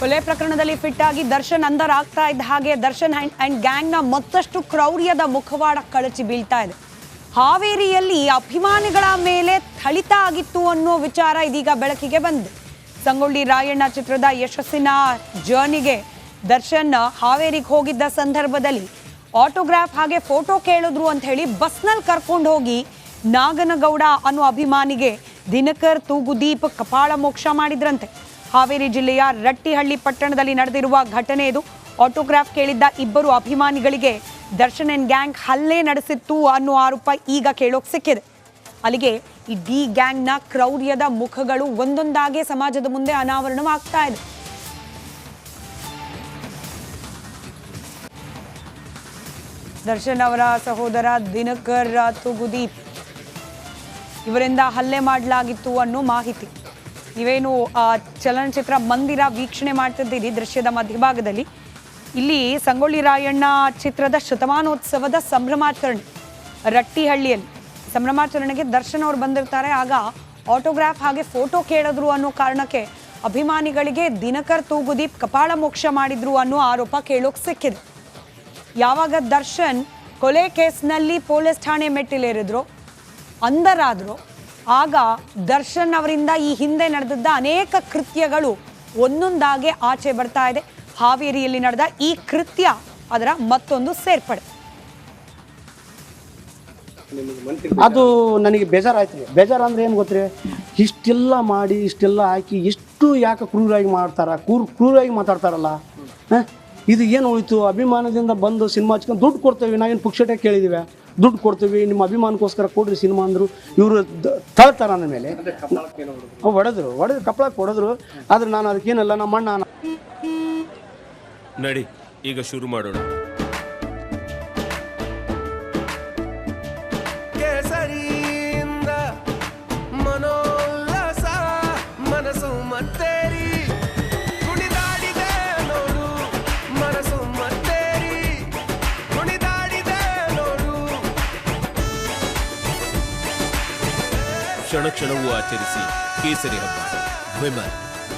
ಕೊಲೆ ಪ್ರಕರಣದಲ್ಲಿ ಫಿಟ್ ಆಗಿ ದರ್ಶನ್ ಅಂದರ್ ಆಗ್ತಾ ಇದ್ದ ಹಾಗೆ ದರ್ಶನ್ ಅಂಡ್ ಗ್ಯಾಂಗ್ನ ಮತ್ತಷ್ಟು ಕ್ರೌರ್ಯದ ಮುಖವಾಡ ಕಳಚಿ ಬೀಳ್ತಾ ಇದೆ. ಹಾವೇರಿಯಲ್ಲಿ ಅಭಿಮಾನಿಗಳ ಮೇಲೆ ಥಳಿತ ಆಗಿತ್ತು ಅನ್ನೋ ವಿಚಾರ ಇದೀಗ ಬೆಳಕಿಗೆ ಬಂದಿದೆ. ಸಂಗೊಳ್ಳಿ ರಾಯಣ್ಣ ಚಿತ್ರದ ಯಶಸ್ಸಿನ ಜರ್ನಿಗೆ ದರ್ಶನ್ ಹಾವೇರಿಗೆ ಹೋಗಿದ್ದ ಸಂದರ್ಭದಲ್ಲಿ ಆಟೋಗ್ರಾಫ್ ಹಾಗೆ ಫೋಟೋ ಕೇಳಿದ್ರು ಅಂತ ಹೇಳಿ ಬಸ್ನಲ್ಲಿ ಕರ್ಕೊಂಡು ಹೋಗಿ ನಾಗನಗೌಡ ಅನ್ನೋ ಅಭಿಮಾನಿಗೆ ದಿನಕರ್ ತೂಗುದೀಪ್ ಕಪಾಳ ಮೋಕ್ಷ ಮಾಡಿದ್ರಂತೆ. ಹಾವೇರಿ ಜಿಲ್ಲೆಯ ರಟ್ಟಿಹಳ್ಳಿ ಪಟ್ಟಣದಲ್ಲಿ ನಡೆದಿರುವ ಘಟನೆ ಇದು. ಆಟೋಗ್ರಾಫ್ ಕೇಳಿದ್ದ ಇಬ್ಬರು ಅಭಿಮಾನಿಗಳಿಗೆ ದರ್ಶನ್ ಅಂಡ್ ಗ್ಯಾಂಗ್ ಹಲ್ಲೆ ನಡೆಸಿತ್ತು ಅನ್ನೋ ಆರೋಪ ಈಗ ಕೇಳೋಕ್ ಸಿಕ್ಕಿದೆ. ಅಲ್ಲಿಗೆ ಇಡೀ ಗ್ಯಾಂಗ್ನ ಕ್ರೌರ್ಯದ ಮುಖಗಳು ಒಂದೊಂದಾಗೆ ಸಮಾಜದ ಮುಂದೆ ಅನಾವರಣವಾಗ್ತಾ ಇದೆ. ದರ್ಶನ್ ಅವರ ಸಹೋದರ ದಿನಕರ್ ತೂಗುದೀಪ್ ಇವರಿಂದ ಹಲ್ಲೆ ಮಾಡಲಾಗಿತ್ತು ಅನ್ನೋ ಮಾಹಿತಿ. ನೀವೇನು ಚಲನಚಿತ್ರ ಮಂದಿರ ವೀಕ್ಷಣೆ ಮಾಡ್ತಿದ್ದೀರಿ ದೃಶ್ಯದ ಮಧ್ಯಭಾಗದಲ್ಲಿ. ಇಲ್ಲಿ ಸಂಗೊಳ್ಳಿ ರಾಯಣ್ಣ ಚಿತ್ರದ ಶತಮಾನೋತ್ಸವದ ಸಂಭ್ರಮಾಚರಣೆ ರಟ್ಟಿಹಳ್ಳಿಯಲ್ಲಿ ಸಂಭ್ರಮಾಚರಣೆಗೆ ದರ್ಶನ್ ಅವರು ಬಂದಿರ್ತಾರೆ. ಆಗ ಆಟೋಗ್ರಾಫ್ ಹಾಗೆ ಫೋಟೋ ಕೇಳಿದ್ರು ಅನ್ನೋ ಕಾರಣಕ್ಕೆ ಅಭಿಮಾನಿಗಳಿಗೆ ದಿನಕರ್ ತೂಗುದೀಪ್ ಕಪಾಳ ಮೋಕ್ಷ ಮಾಡಿದ್ರು ಅನ್ನೋ ಆರೋಪ ಕೇಳೋಕ್ ಸಿಕ್ಕಿದೆ. ಯಾವಾಗ ದರ್ಶನ್ ಕೊಲೆ ಕೇಸ್ನಲ್ಲಿ ಪೊಲೀಸ್ ಠಾಣೆ ಮೆಟ್ಟಿಲೇರಿದ್ರು ಅಂದರಾದ್ರು ಆಗ ದರ್ಶನ್ ಅವರಿಂದ ಈ ಹಿಂದೆ ನಡೆದಿದ್ದ ಅನೇಕ ಕೃತ್ಯಗಳು ಒಂದೊಂದಾಗೆ ಆಚೆ ಬರ್ತಾ ಇದೆ. ಹಾವೇರಿಯಲ್ಲಿ ನಡೆದ ಈ ಕೃತ್ಯ ಅದರ ಮತ್ತೊಂದು ಸೇರ್ಪಡೆ. ಅದು ನನಗೆ ಬೇಜಾರಾಯ್ತು. ಬೇಜಾರು ಅಂದ್ರೆ ಏನು ಗೊತ್ತೇ, ಇಷ್ಟೆಲ್ಲ ಮಾಡಿ ಇಷ್ಟೆಲ್ಲ ಹಾಕಿ ಇಷ್ಟು ಯಾಕೆ ಕ್ರೂರಾಗಿ ಮಾಡ್ತಾರ, ಕ್ರೂರಾಗಿ ಮಾತಾಡ್ತಾರಲ್ಲ. ಇದು ಏನು ಉಳಿತು? ಅಭಿಮಾನದಿಂದ ಬಂದು ಸಿನಿಮಾ ಹಚ್ಕೊಂಡು ದುಡ್ಡು ಕೊಡ್ತೇವೆ, ನಾವೇನು ಪುಕ್ಷಟೆ ಕೇಳಿದ್ದೀವಿ, ದುಡ್ಡು ಕೊಡ್ತೀವಿ ನಿಮ್ಮ ಅಭಿಮಾನಕ್ಕೋಸ್ಕರ ಕೊಡ್ರಿ ಸಿನಿಮಾ ಅಂದರು. ಇವರು ತಳ್ತಾರ ನನ್ನ ಮೇಲೆ ಹೊಡೆದ್ರು ಕಪ್ಪಳಕ್ಕೆ ಹೊಡೆದ್ರು. ಆದ್ರೆ ನಾನು ಅದಕ್ಕೇನಲ್ಲ, ನಮ್ಮ ಅಣ್ಣ ನಡಿ ಈಗ ಶುರು ಮಾಡೋಣ. ಕೇಸರಿಯಿಂದ ಮನೋಲ್ಲಾಸ ಮನಸ್ಸು ಮತ್ತೇರಿ ಕುಣಿದಾಡಿದೆ ನೋಡು, ಮನಸ್ಸು ಮತ್ತೇರಿ ಕುಣಿದಾಡಿದೆ ನೋಡು. ಕ್ಷಣ ಕ್ಷಣವೂ ಆಚರಿಸಿ ಕೇಸರಿ ಹಬ್ಬ. ವಿಮಲ್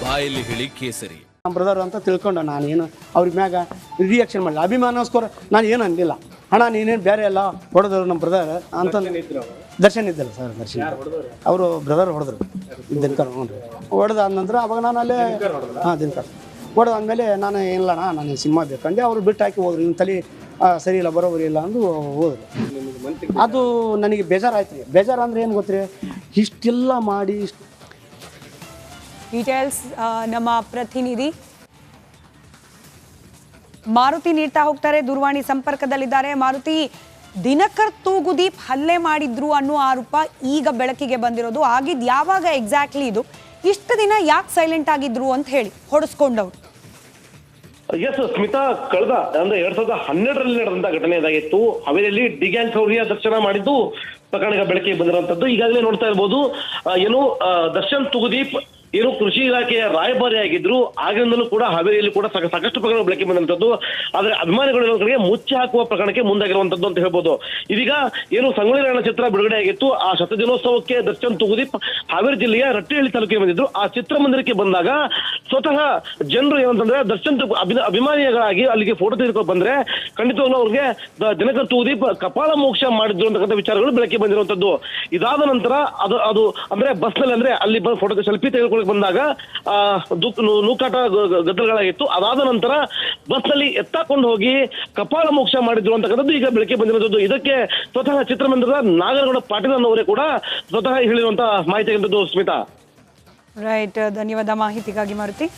ಬಾಯಲ್ಲಿ ಹೇಳಿ ಕೇಸರಿ. ನಮ್ಮ ಬ್ರದರ್ ಅಂತ ತಿಳ್ಕೊಂಡು ನಾನೇನು ಅವ್ರಿಗೆ ಮ್ಯಾಗ ರಿಯಾಕ್ಷನ್ ಮಾಡಲಿಲ್ಲ. ಅಭಿಮಾನಗೋಸ್ಕರ ನಾನು ಏನು ಅನ್ನಲಿಲ್ಲ. ಅಣ್ಣ ನೀನೇನು ಬೇರೆ ಎಲ್ಲ ಹೊಡೆದ್ರು ನಮ್ಮ ಬ್ರದರ್ ಅಂತ. ದರ್ಶನ್ ಇದ್ದಲ್ಲ ಸರ್, ದರ್ಶನ್ ಅವರು ಬ್ರದರ್ ಹೊಡೆದ್ರು ದಿನಕರ್. ಹೊಡೆದಾದ ನಂತರ ಅವಾಗ ನಾನು ಅಲ್ಲೇ ದಿನಕರ್ ಹೊಡೆದಾದ್ಮೇಲೆ ನಾನು ಏನಿಲ್ಲಣ್ಣ ನಾನು ಸಿನಿಮಾ ಬೇಕಂಡೆ. ಅವರು ಬಿಟ್ಟು ಹಾಕಿ ಹೋದ್ರು. ನಿಮ್ಮ ತಲೆ ಸರಿ ಇಲ್ಲ, ಬರೋಬರಿ ಇಲ್ಲ ಅಂದು ಹೋದ್ರು. ಅದು ನನಗೆ ಬೇಜಾರಾಯ್ತು. ಬೇಜಾರು ಅಂದ್ರೆ ಏನು ಗೊತ್ತೇ, ಇಷ್ಟೆಲ್ಲ ಮಾಡಿ ಡೀಟೇಲ್ಸ್ ನಮ್ಮ ಪ್ರತಿನಿಧಿ ಮಾರುತಿ ನೀಡ್ತಾ ಹೋಗ್ತಾರೆ. ದೂರವಾಣಿ ಸಂಪರ್ಕದಲ್ಲಿದ್ದಾರೆ. ಮಾರುತಿ, ದಿನಕರ್ ತೂಗುದೀಪ್ ಹಲ್ಲೆ ಮಾಡಿದ್ರು ಅನ್ನೋ ಆರೋಪ ಈಗ ಬೆಳಕಿಗೆ ಬಂದಿರೋದು. ಆಗಿದ್ದು ಯಾವಾಗ ಎಕ್ಸಾಕ್ಟ್ಲಿ ಇದು? ಇಷ್ಟು ದಿನ ಯಾಕೆ ಸೈಲೆಂಟ್ ಆಗಿದ್ರು ಅಂತ ಹೇಳಿ ಹೊಡೆಸ್ಕೊಂಡವ್ರು? ಎಸ್ ಸ್ಮಿತಾ, ಕಳೆದ ಅಂದ್ರೆ 2012ರಲ್ಲಿ ನಡೆದಂತ ಘಟನೆ ಇದಾಗಿತ್ತು. ಹಾವೇರಿಯಲ್ಲಿ ಡಿಗ್ಯಾಂಗ್ ಕ್ರೌರ್ಯ ದರ್ಶನ ಮಾಡಿದ್ದು ಪ್ರಕರಣ ಬೆಳಕಿಗೆ ಬಂದಿರುವಂತದ್ದು. ಈಗಾಗಲೇ ನೋಡ್ತಾ ಇರ್ಬೋದು, ಏನು ದರ್ಶನ್ ತೂಗುದೀಪ್ ಏನು ಕೃಷಿ ಇಲಾಖೆಯ ರಾಯಭಾರಿ ಆಗಿದ್ರು. ಆಗಿನಿಂದಲೂ ಕೂಡ ಹಾವೇರಿಯಲ್ಲಿ ಕೂಡ ಸಾಕಷ್ಟು ಪ್ರಕರಣ ಬೆಳಕಿಗೆ ಬಂದಂತದ್ದು. ಆದ್ರೆ ಅಭಿಮಾನಿಗಳಿಗೆ ಮುಚ್ಚಿ ಹಾಕುವ ಪ್ರಕರಣಕ್ಕೆ ಮುಂದಾಗಿರುವಂತದ್ದು ಅಂತ ಹೇಳ್ಬೋದು. ಇದೀಗ ಏನು ಸಂಗೊಳ್ಳಿ ರಾಯಣ್ಣ ಚಿತ್ರ ಬಿಡುಗಡೆ ಆಗಿತ್ತು. ಆ ಶತದಿನೋತ್ಸವಕ್ಕೆ ದರ್ಶನ್ ತೂಗುದೀಪ್ ಹಾವೇರಿ ಜಿಲ್ಲೆಯ ರಟ್ಟಿಹಳ್ಳಿ ತಾಲೂಕಿಗೆ ಬಂದಿದ್ರು. ಆ ಚಿತ್ರಮಂದಿರಕ್ಕೆ ಬಂದಾಗ ಸ್ವತಃ ಜನರು ಏನಂತಂದ್ರೆ ದರ್ಶನ್ ಅಭಿಮಾನಿಗಳಾಗಿ ಅಲ್ಲಿಗೆ ಫೋಟೋ ತೆಗೆದುಕೊಂಡು ಬಂದ್ರೆ ಖಂಡಿತವಾಗ್ಲೂ ಅವ್ರಿಗೆ ದಿನಕರ್ ತೂಗುದೀಪ್ ಕಪಾಳ ಮೋಕ್ಷ ಮಾಡಿದ್ರು ಅಂತಕ್ಕಂಥ ವಿಚಾರಗಳು ಬೆಳಕಿಗೆ ಬಂದಿರುವಂತದ್ದು. ಇದಾದ ನಂತರ ಅದು ಅಂದ್ರೆ ಬಸ್ ನಲ್ಲಿ ಅಂದ್ರೆ ಅಲ್ಲಿ ಬಂದು ಫೋಟೋ ಸೆಲ್ಫಿ ತೆಗೆದುಕೊಳ್ಳಿ ಬಂದಾಗ ನೂಕಾಟ ಗದ್ದಲಗಳಾಗಿತ್ತು. ಅದಾದ ನಂತರ ಬಸ್ ನಲ್ಲಿ ಎತ್ತಾಕೊಂಡು ಹೋಗಿ ಕಪಾಳ ಮೋಕ್ಷ ಮಾಡಿದ್ರು ಅಂತಕ್ಕಂಥದ್ದು ಈಗ ಬೆಳಕಿಗೆ ಬಂದಿರುವಂತದ್ದು. ಇದಕ್ಕೆ ಸ್ವತಃ ಚಿತ್ರಮಂದಿರದ ನಾಗನಗೌಡ ಪಾಟೀಲ್ ಅನ್ನೋರೇ ಕೂಡ ಸ್ವತಃ ಹೇಳಿರುವಂತಹ ಮಾಹಿತಿ ಆಗಿದ್ದು. ಸ್ಮಿತಾ, ರೈಟ್, ಧನ್ಯವಾದ ಮಾಹಿತಿಗಾಗಿ ಮಾರುತಿ.